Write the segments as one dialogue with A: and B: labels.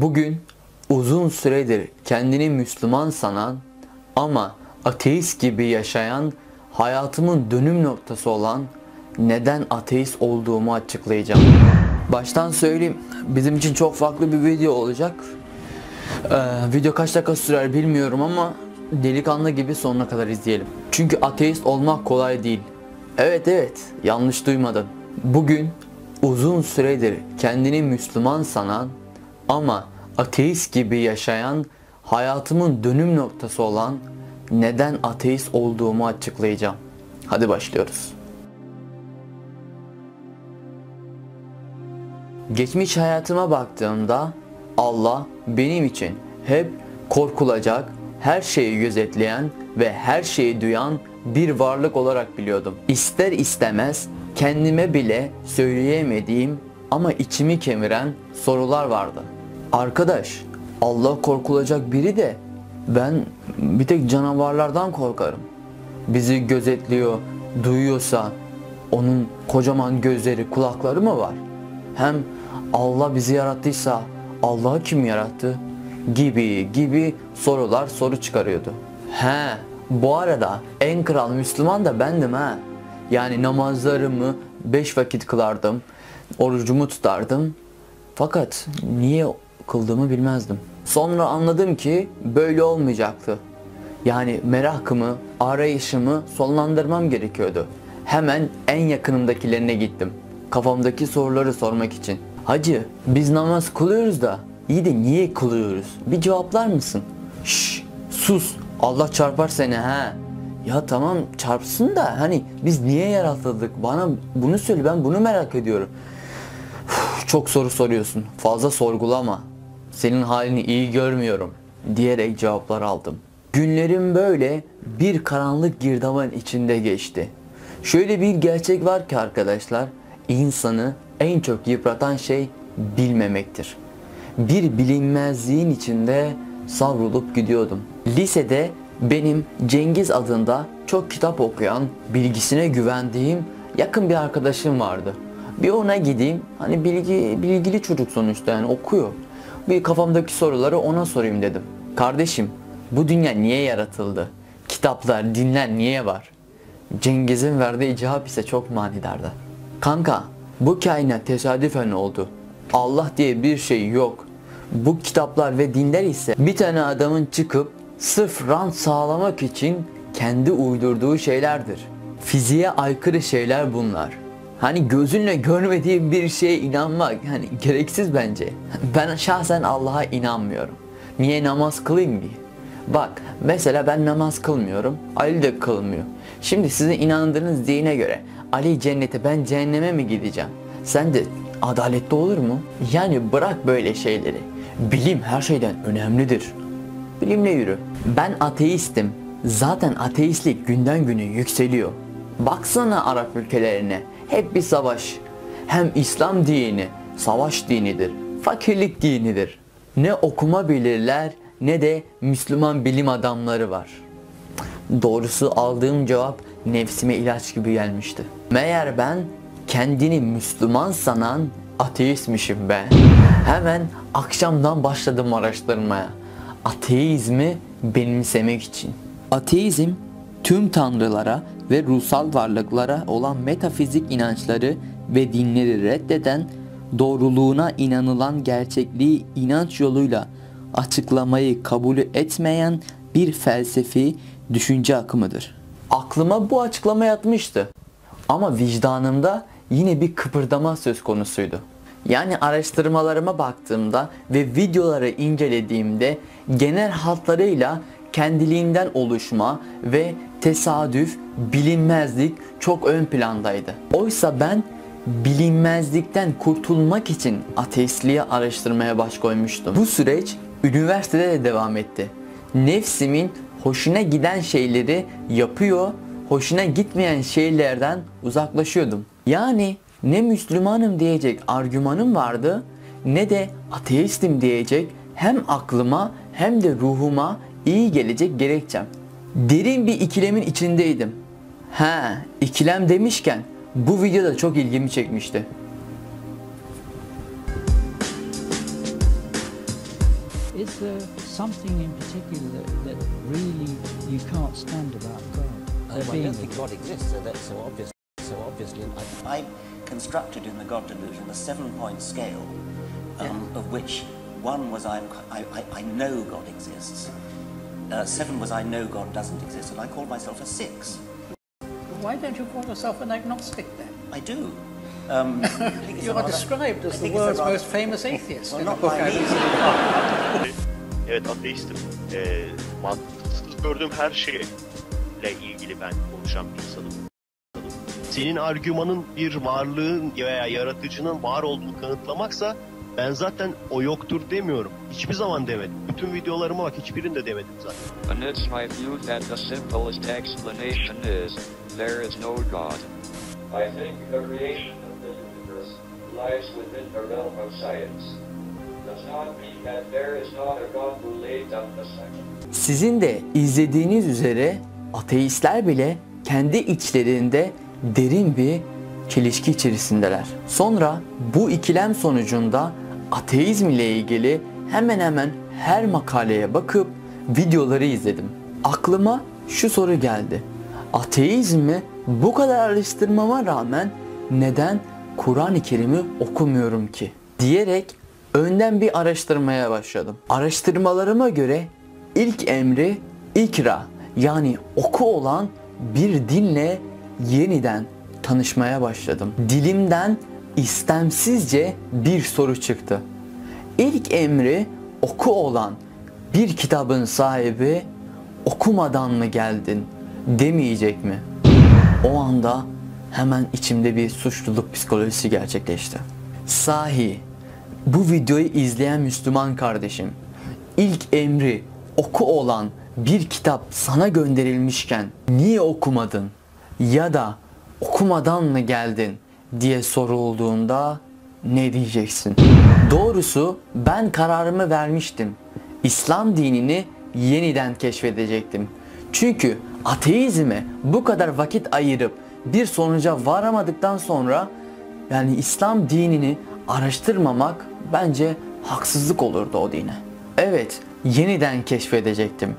A: Bugün uzun süredir kendini Müslüman sanan ama ateist gibi yaşayan, hayatımın dönüm noktası olan neden ateist olduğumu açıklayacağım. Baştan söyleyeyim, bizim için çok farklı bir video olacak. Video kaç dakika sürer bilmiyorum ama delikanlı gibi sonuna kadar izleyelim. Çünkü ateist olmak kolay değil. Evet, yanlış duymadın. Bugün uzun süredir kendini Müslüman sanan ama ateist gibi yaşayan, hayatımın dönüm noktası olan neden ateist olduğumu açıklayacağım. Hadi başlıyoruz. Geçmiş hayatıma baktığımda Allah benim için hep korkulacak, her şeyi gözetleyen ve her şeyi duyan bir varlık olarak biliyordum. İster istemez kendime bile söyleyemediğim ama içimi kemiren sorular vardı. Arkadaş, Allah korkulacak biri de ben bir tek canavarlardan korkarım. Bizi gözetliyor, duyuyorsa onun kocaman gözleri, kulakları mı var? Hem Allah bizi yarattıysa Allah'ı kim yarattı? Gibi soru çıkarıyordu. Bu arada en kral Müslüman da bendim ha. Yani namazlarımı 5 vakit kılardım, orucumu tutardım. Fakat niye kıldığımı bilmezdim. Sonra anladım ki böyle olmayacaktı. Yani merakımı, arayışımı sonlandırmam gerekiyordu. Hemen en yakınımdakilerine gittim. Kafamdaki soruları sormak için. Hacı, biz namaz kılıyoruz da iyi de niye kılıyoruz? Bir cevaplar mısın? Şşş, sus, Allah çarpar seni ha. Ya tamam çarpsın da hani biz niye yaratıldık? Bana bunu söyle, ben bunu merak ediyorum. Çok soru soruyorsun, fazla sorgulama. Senin halini iyi görmüyorum diyerek cevaplar aldım. Günlerim böyle bir karanlık girdabın içinde geçti. Şöyle bir gerçek var ki arkadaşlar, insanı en çok yıpratan şey bilmemektir. Bir bilinmezliğin içinde savrulup gidiyordum. Lisede benim Cengiz adında çok kitap okuyan, bilgisine güvendiğim yakın bir arkadaşım vardı. Bir ona gideyim, hani bilgili çocuk sonuçta, yani okuyor. Bir kafamdaki soruları ona sorayım dedim. Kardeşim, bu dünya niye yaratıldı? Kitaplar, dinler niye var? Cengiz'in verdiği cevap ise çok manidardı. Kanka, bu kainat tesadüfen oldu. Allah diye bir şey yok. Bu kitaplar ve dinler ise bir tane adamın çıkıp sırf rant sağlamak için kendi uydurduğu şeylerdir. Fiziğe aykırı şeyler bunlar. Hani gözünle görmediğin bir şeye inanmak hani gereksiz bence. Ben şahsen Allah'a inanmıyorum. Niye namaz kılayım ki? Bak mesela ben namaz kılmıyorum, Ali de kılmıyor. Şimdi sizin inandığınız dine göre Ali cennete, ben cehenneme mi gideceğim? Sen de adaletli olur mu? Yani bırak böyle şeyleri. Bilim her şeyden önemlidir. Bilimle yürü. Ben ateistim. Zaten ateistlik günden güne yükseliyor. Baksana Arap ülkelerine. Hep bir savaş. Hem İslam dini savaş dinidir. Fakirlik dinidir. Ne okuma bilirler ne de Müslüman bilim adamları var. Doğrusu aldığım cevap nefsime ilaç gibi gelmişti. Meğer ben kendini Müslüman sanan ateistmişim be. Hemen akşamdan başladım araştırmaya. Ateizmi benimsemek için. Ateizm tüm tanrılara ve ruhsal varlıklara olan metafizik inançları ve dinleri reddeden, doğruluğuna inanılan gerçekliği inanç yoluyla açıklamayı kabul etmeyen bir felsefi düşünce akımıdır. Aklıma bu açıklama yatmıştı. Ama vicdanımda yine bir kıpırdama söz konusuydu. Yani araştırmalarıma baktığımda ve videoları incelediğimde genel hatlarıyla kendiliğinden oluşma ve tesadüf, bilinmezlik çok ön plandaydı. Oysa ben bilinmezlikten kurtulmak için ateistliği araştırmaya baş koymuştum. Bu süreç üniversitede de devam etti. Nefsimin hoşuna giden şeyleri yapıyor, hoşuna gitmeyen şeylerden uzaklaşıyordum. Yani ne Müslümanım diyecek argümanım vardı ne de ateistim diyecek hem aklıma hem de ruhuma iyi gelecek gerekçem. Derin bir ikilemin içindeydim. İkilem demişken bu video da çok ilgimi çekmişti.
B: Is there something in particular that really you can't stand about God?
C: I don't think God exists, so that's so obvious. So obviously, I constructed in the God delusion a 7-point scale, of which 1 was I know God exists, 7 was I know God doesn't exist, and I called myself a 6.
D: Why don't you call yourself an agnostic then?
C: I do.
D: You are described as the world's most famous atheist in the book I recently.
E: Evet, ateistim. Mantıksız gördüğüm her şeyle ilgili ben konuşan bir insanım. Senin argümanın bir varlığın veya yaratıcının var olduğunu kanıtlamaksa ben zaten o yoktur demiyorum. Hiçbir zaman demedim. Bütün videolarıma bak, hiçbirinde demedim zaten.
F: And it's my view that the simplest explanation is there is no God. I think the creation of the universe lies within the realm of science. Does not mean that there is not a God who laid down the second.
A: Sizin de izlediğiniz üzere ateistler bile kendi içlerinde derin bir çelişki içerisindeler. Sonra bu ikilem sonucunda ateizm ile ilgili hemen hemen her makaleye bakıp videoları izledim. Aklıma şu soru geldi. Ateizmi bu kadar araştırmama rağmen neden Kur'an-ı Kerim'i okumuyorum ki? Diyerek önden bir araştırmaya başladım. Araştırmalarıma göre ilk emri ikra, yani oku olan bir dinle yeniden tanışmaya başladım. Dilimden istemsizce bir soru çıktı. İlk emri oku olan bir kitabın sahibi okumadan mı geldin demeyecek mi? O anda hemen içimde bir suçluluk psikolojisi gerçekleşti. Sahi bu videoyu izleyen Müslüman kardeşim, ilk emri oku olan bir kitap sana gönderilmişken niye okumadın ya da okumadan mı geldin diye sorulduğunda ne diyeceksin? Doğrusu ben kararımı vermiştim. İslam dinini yeniden keşfedecektim. Çünkü ateizme bu kadar vakit ayırıp bir sonuca varamadıktan sonra yani İslam dinini araştırmamak bence haksızlık olurdu o dine. Evet, yeniden keşfedecektim.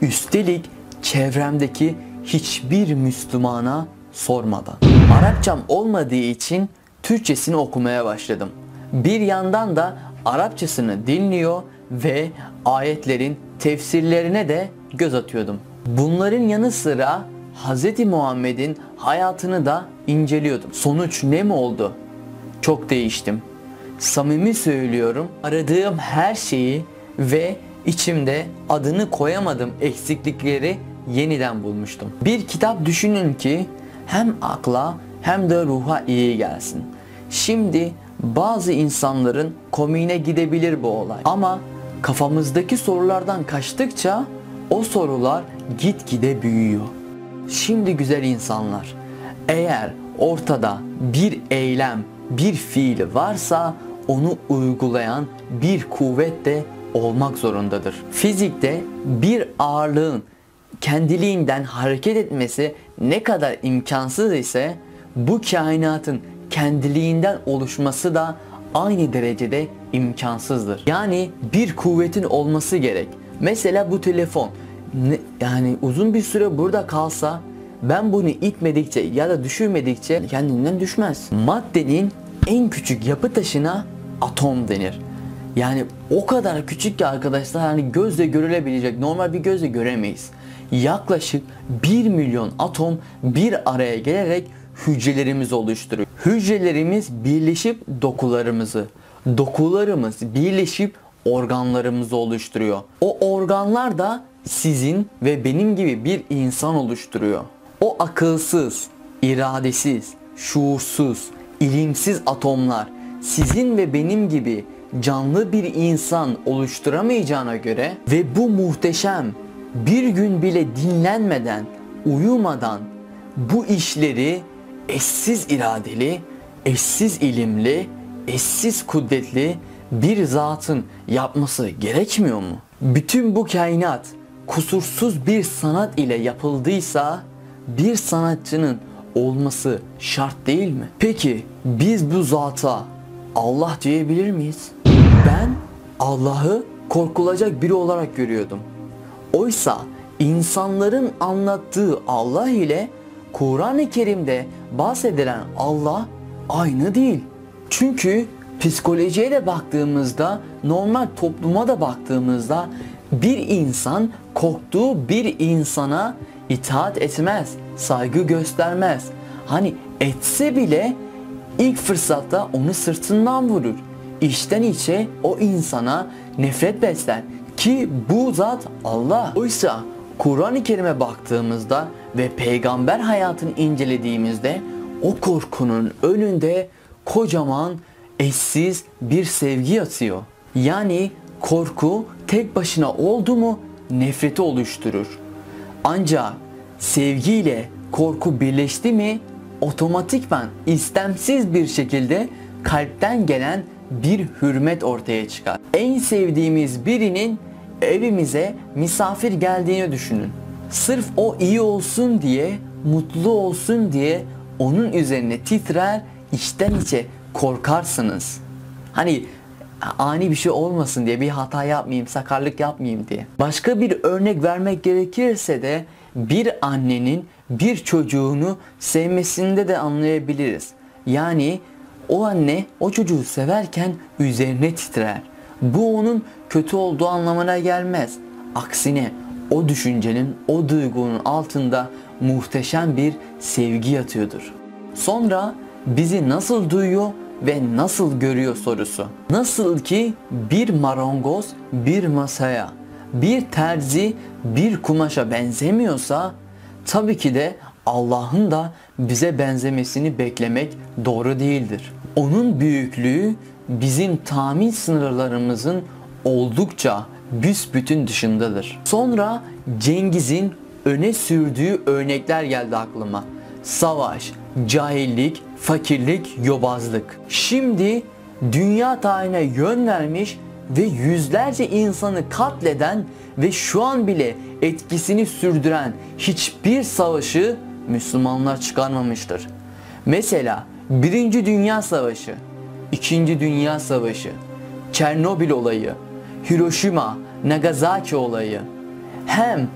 A: Üstelik çevremdeki hiçbir Müslümana sormadan. Arapçam olmadığı için Türkçesini okumaya başladım. Bir yandan da Arapçasını dinliyor ve ayetlerin tefsirlerine de göz atıyordum. Bunların yanı sıra Hz. Muhammed'in hayatını da inceliyordum. Sonuç ne mi oldu? Çok değiştim. Samimi söylüyorum, aradığım her şeyi ve içimde adını koyamadığım eksiklikleri yeniden bulmuştum. Bir kitap düşünün ki hem akla hem de ruha iyi gelsin. Şimdi bazı insanların komiğine gidebilir bu olay. Ama kafamızdaki sorulardan kaçtıkça o sorular gitgide büyüyor. Şimdi güzel insanlar, eğer ortada bir eylem, bir fiil varsa onu uygulayan bir kuvvet de olmak zorundadır. Fizikte bir ağırlığın kendiliğinden hareket etmesi ne kadar imkansız ise bu kainatın kendiliğinden oluşması da aynı derecede imkansızdır. Yani bir kuvvetin olması gerek. Mesela bu telefon yani uzun bir süre burada kalsa ben bunu itmedikçe ya da düşürmedikçe kendinden düşmez. Maddenin en küçük yapı taşına atom denir. Yani o kadar küçük ki arkadaşlar, hani gözle görülebilecek, normal bir gözle göremeyiz. Yaklaşık 1 milyon atom bir araya gelerek hücrelerimizi oluşturuyor. Hücrelerimiz birleşip dokularımızı, dokularımız birleşip organlarımızı oluşturuyor. O organlar da sizin ve benim gibi bir insan oluşturuyor. O akılsız, iradesiz, şuursuz, ilimsiz atomlar sizin ve benim gibi canlı bir insan oluşturamayacağına göre ve bu muhteşem bir gün bile dinlenmeden, uyumadan bu işleri eşsiz iradeli, eşsiz ilimli, eşsiz kudretli bir zatın yapması gerekmiyor mu? Bütün bu kainat kusursuz bir sanat ile yapıldıysa bir sanatçının olması şart değil mi? Peki biz bu zata Allah diyebilir miyiz? Ben Allah'ı korkulacak biri olarak görüyordum. Oysa insanların anlattığı Allah ile Kur'an-ı Kerim'de bahsedilen Allah aynı değil. Çünkü psikolojiye de baktığımızda, normal topluma da baktığımızda bir insan korktuğu bir insana itaat etmez, saygı göstermez. Hani etse bile ilk fırsatta onu sırtından vurur. İçten içe o insana nefret besler ki bu zat Allah. Oysa Kur'an-ı Kerim'e baktığımızda ve peygamber hayatını incelediğimizde o korkunun önünde kocaman eşsiz bir sevgi yatıyor. Yani korku tek başına oldu mu nefreti oluşturur. Ancak sevgiyle korku birleşti mi otomatikman istemsiz bir şekilde kalpten gelen bir hürmet ortaya çıkar. En sevdiğimiz birinin evimize misafir geldiğini düşünün. Sırf o iyi olsun diye, mutlu olsun diye onun üzerine titrer, içten içe korkarsınız. Hani ani bir şey olmasın diye, bir hata yapmayayım, sakarlık yapmayayım diye. Başka bir örnek vermek gerekirse de bir annenin bir çocuğunu sevmesinde de anlayabiliriz. Yani o anne o çocuğu severken üzerine titrer. Bu onun kötü olduğu anlamına gelmez. Aksine o düşüncenin, o duygunun altında muhteşem bir sevgi yatıyordur. Sonra bizi nasıl duyuyor ve nasıl görüyor sorusu. Nasıl ki bir marangoz bir masaya, bir terzi bir kumaşa benzemiyorsa, tabii ki de Allah'ın da bize benzemesini beklemek doğru değildir. Onun büyüklüğü bizim tahmin sınırlarımızın oldukça büsbütün dışındadır. Sonra Cengiz'in öne sürdüğü örnekler geldi aklıma. Savaş, cahillik, fakirlik, yobazlık. Şimdi dünya tarihine yön vermiş ve yüzlerce insanı katleden ve şu an bile etkisini sürdüren hiçbir savaşı Müslümanlar çıkarmamıştır. Mesela 1. Dünya Savaşı, 2. Dünya Savaşı, Çernobil olayı, Hiroşima, Nagasaki olayı. Hem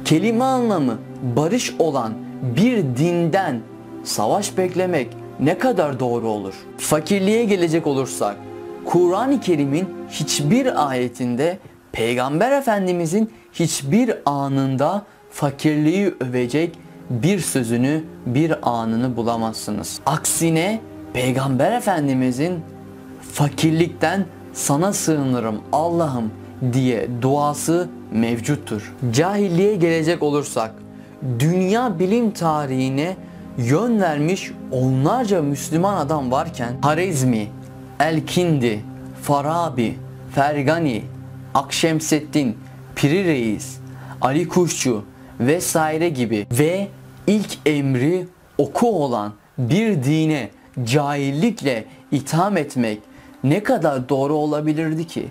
A: kelime anlamı barış olan bir dinden savaş beklemek ne kadar doğru olur? Fakirliğe gelecek olursak, Kur'an-ı Kerim'in hiçbir ayetinde, Peygamber Efendimizin hiçbir anında fakirliği övecek bir sözünü, bir anını bulamazsınız. Aksine Peygamber Efendimizin fakirlikten sana sığınırım Allah'ım diye duası mevcuttur. Cahilliğe gelecek olursak, dünya bilim tarihine yön vermiş onlarca Müslüman adam varken Harizmi, Elkindi, Farabi, Fergani, Akşemseddin, Piri Reis, Ali Kuşçu vesaire gibi ve ilk emri oku olan bir dine cahillikle itham etmek ne kadar doğru olabilirdi ki?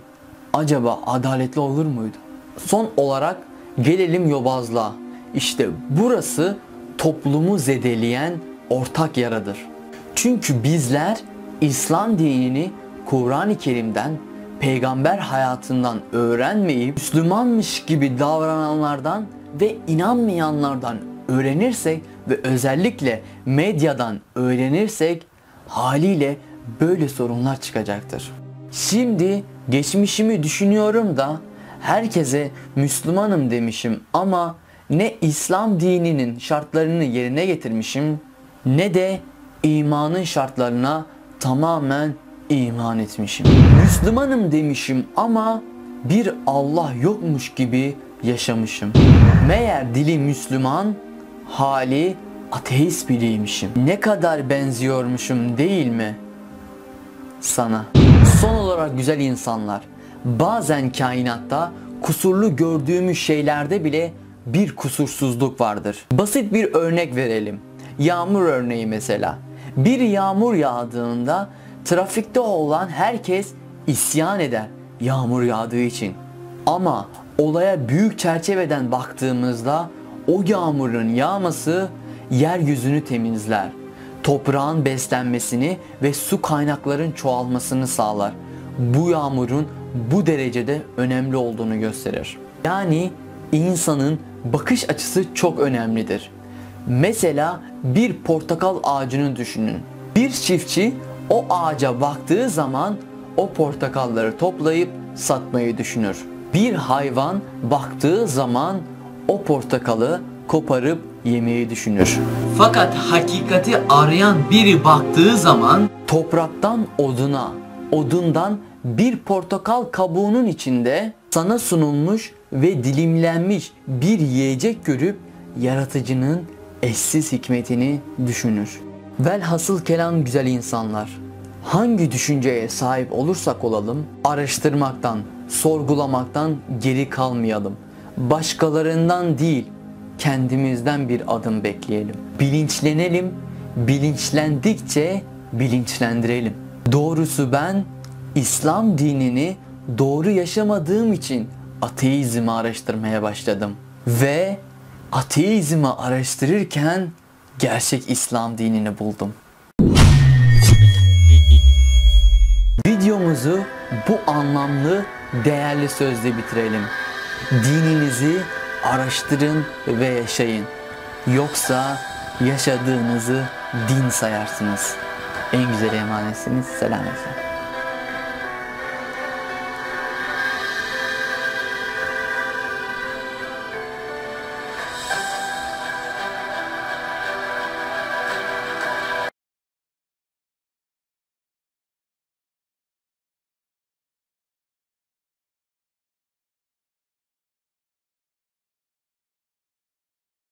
A: Acaba adaletli olur muydu? Son olarak gelelim yobazlığa. İşte burası toplumu zedeleyen ortak yaradır. Çünkü bizler İslam dinini Kur'an-ı Kerim'den, peygamber hayatından öğrenmeyip Müslümanmış gibi davrananlardan ve inanmayanlardan öğrenirsek ve özellikle medyadan öğrenirsek haliyle böyle sorunlar çıkacaktır. Şimdi geçmişimi düşünüyorum da herkese Müslümanım demişim ama ne İslam dininin şartlarını yerine getirmişim ne de imanın şartlarına tamamen iman etmişim. Müslümanım demişim ama bir Allah yokmuş gibi yaşamışım. Meğer dili Müslüman, hali ateist biriymişim. Ne kadar benziyormuşum değil mi sana? Son olarak güzel insanlar, bazen kainatta kusurlu gördüğümüz şeylerde bile bir kusursuzluk vardır. Basit bir örnek verelim. Yağmur örneği mesela. Bir yağmur yağdığında trafikte olan herkes isyan eder yağmur yağdığı için. Ama olaya büyük çerçeveden baktığımızda o yağmurun yağması yeryüzünü temizler. Toprağın beslenmesini ve su kaynakların çoğalmasını sağlar. Bu yağmurun bu derecede önemli olduğunu gösterir. Yani insanın bakış açısı çok önemlidir. Mesela bir portakal ağacını düşünün. Bir çiftçi o ağaca baktığı zaman o portakalları toplayıp satmayı düşünür. Bir hayvan baktığı zaman o portakalı koparıp yemeyi düşünür. Fakat hakikati arayan biri baktığı zaman topraktan oduna, odundan bir portakal kabuğunun içinde sana sunulmuş ve dilimlenmiş bir yiyecek görüp yaratıcının eşsiz hikmetini düşünür. Velhasıl kelam güzel insanlar, hangi düşünceye sahip olursak olalım, araştırmaktan, sorgulamaktan geri kalmayalım. Başkalarından değil, kendimizden bir adım bekleyelim. Bilinçlenelim, bilinçlendikçe bilinçlendirelim. Doğrusu ben İslam dinini doğru yaşamadığım için ateizmi araştırmaya başladım. Ve ateizmi araştırırken gerçek İslam dinini buldum. Videomuzu bu anlamlı, değerli sözle bitirelim. Dininizi araştırın ve yaşayın. Yoksa yaşadığınızı din sayarsınız. En güzel emanetsiniz. Selametle.